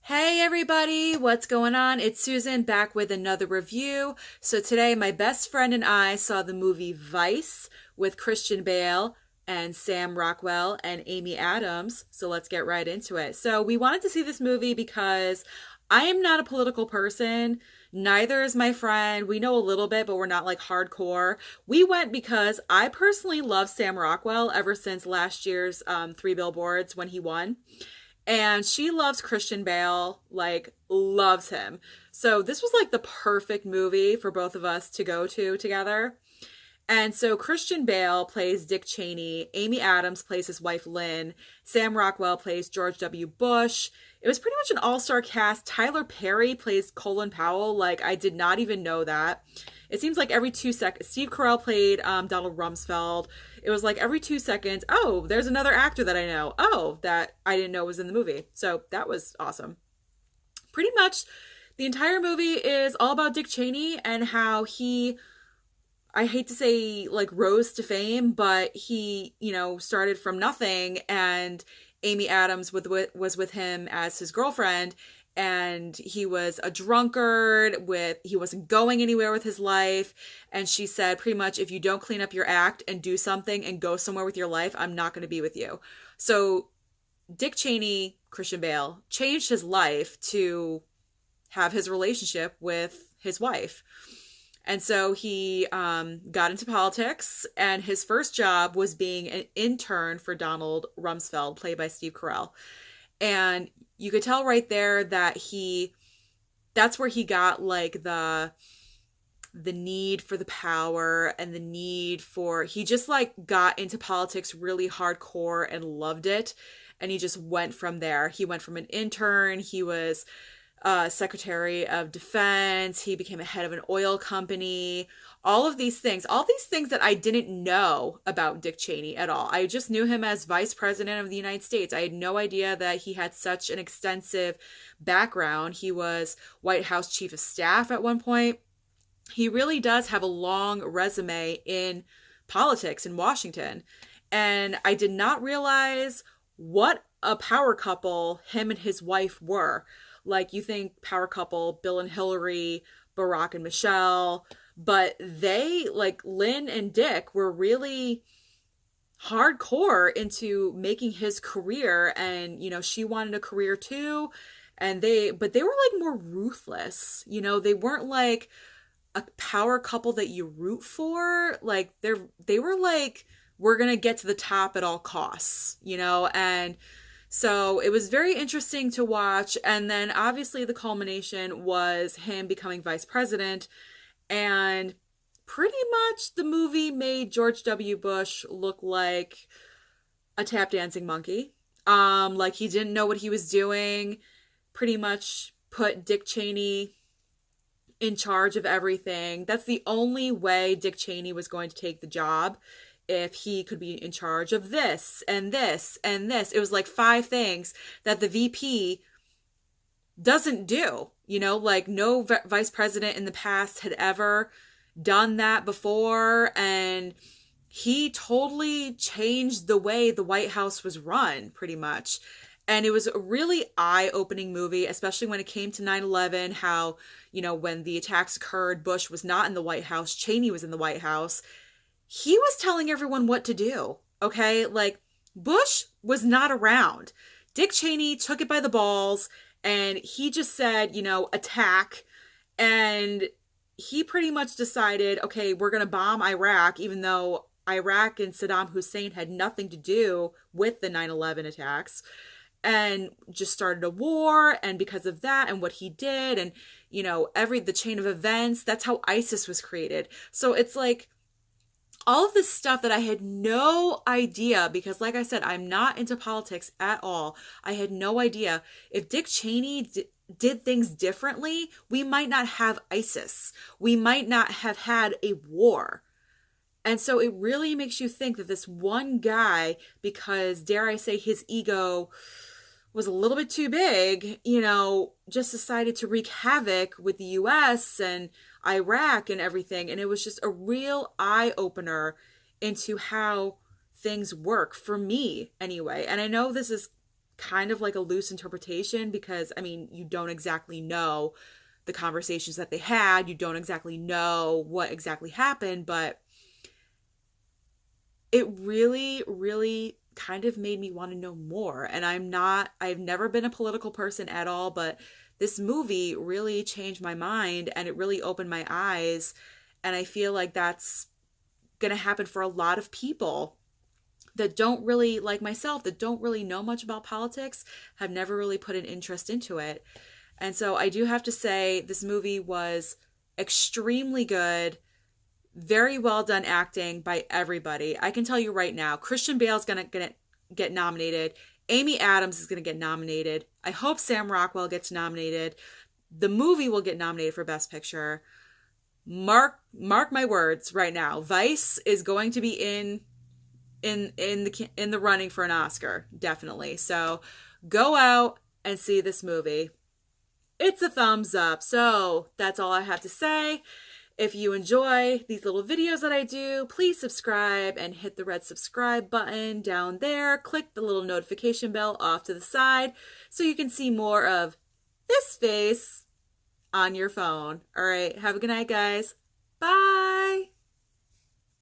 Hey everybody, what's going on? It's Susan back with another review. So today my best friend and I saw the movie Vice with Christian Bale and Sam Rockwell and Amy Adams. So let's get right into it. So we wanted to see this movie because I am not a political person. Neither is my friend. We know a little bit, but we're not like hardcore. We went because I personally love Sam Rockwell ever since last year's Three Billboards when he won, and she loves Christian Bale, like loves him. So this was like the perfect movie for both of us to go to together. And so Christian Bale plays Dick Cheney, Amy Adams plays his wife Lynn, Sam Rockwell plays George W. Bush. It was pretty much an all-star cast. Tyler Perry plays Colin Powell. Like, I did not even know that. It seems like every 2 seconds. Steve Carell played Donald Rumsfeld. It was like every 2 seconds, oh, there's another actor that I know. Oh, that I didn't know was in the movie. So that was awesome. Pretty much the entire movie is all about Dick Cheney and how he, I hate to say like rose to fame, but he, started from nothing, and Amy Adams was with him as his girlfriend, and he was a drunkard with he wasn't going anywhere with his life, and she said pretty much, if you don't clean up your act and do something and go somewhere with your life, I'm not going to be with you. So Dick Cheney, Christian Bale, changed his life to have his relationship with his wife. And so he got into politics, and his first job was being an intern for Donald Rumsfeld, played by Steve Carell. And you could tell right there that that's where he got like the need for the power and the need for, he just like got into politics really hardcore and loved it. And he just went from there. He went from an intern, he was Secretary of Defense. He became a head of an oil company. All these things that I didn't know about Dick Cheney at all. I just knew him as Vice President of the United States. I had no idea that he had such an extensive background. He was White House Chief of Staff at one point. He really does have a long resume in politics in Washington. And I did not realize what a power couple him and his wife were. Like, you think power couple, Bill and Hillary, Barack and Michelle, but they, like Lynn and Dick, were really hardcore into making his career. And, she wanted a career too. But they were like more ruthless. They weren't like a power couple that you root for. Like, they were like, we're going to get to the top at all costs, and so it was very interesting to watch. And then obviously the culmination was him becoming vice president. And pretty much the movie made George W. Bush look like a tap dancing monkey. Like he didn't know what he was doing. Pretty much put Dick Cheney in charge of everything. That's the only way Dick Cheney was going to take the job, if he could be in charge of this and this and this. It was like 5 things that the VP doesn't do. Like no vice president in the past had ever done that before. And he totally changed the way the White House was run, pretty much. And it was a really eye-opening movie, especially when it came to 9/11, how, when the attacks occurred, Bush was not in the White House, Cheney was in the White House. He was telling everyone what to do, okay? Like, Bush was not around. Dick Cheney took it by the balls, and he just said, attack. And he pretty much decided, okay, we're going to bomb Iraq, even though Iraq and Saddam Hussein had nothing to do with the 9/11 attacks, and just started a war. And because of that and what he did, and, the chain of events, that's how ISIS was created. So it's like, all of this stuff that I had no idea, because like I said, I'm not into politics at all. I had no idea. If Dick Cheney did things differently, we might not have ISIS. We might not have had a war. And so it really makes you think that this one guy, because dare I say his ego was a little bit too big, just decided to wreak havoc with the US and Iraq and everything. And it was just a real eye-opener into how things work, for me anyway. And I know this is kind of like a loose interpretation because, I mean, you don't exactly know the conversations that they had. You don't exactly know what exactly happened, but it really, really kind of made me want to know more. And I've never been a political person at all, but this movie really changed my mind and it really opened my eyes. And I feel like that's going to happen for a lot of people that don't really, like myself, that don't really know much about politics, have never really put an interest into it. And so I do have to say this movie was extremely good. Very well done acting by everybody. I can tell you right now, Christian Bale's gonna get nominated. Amy Adams is gonna get nominated. I hope Sam Rockwell gets nominated. The movie will get nominated for Best Picture. Mark my words right now. Vice is going to be in the running for an Oscar, definitely. So go out and see this movie. It's a thumbs up. So that's all I have to say. If you enjoy these little videos that I do, please subscribe and hit the red subscribe button down there. Click the little notification bell off to the side so you can see more of this face on your phone. All right, have a good night, guys. Bye.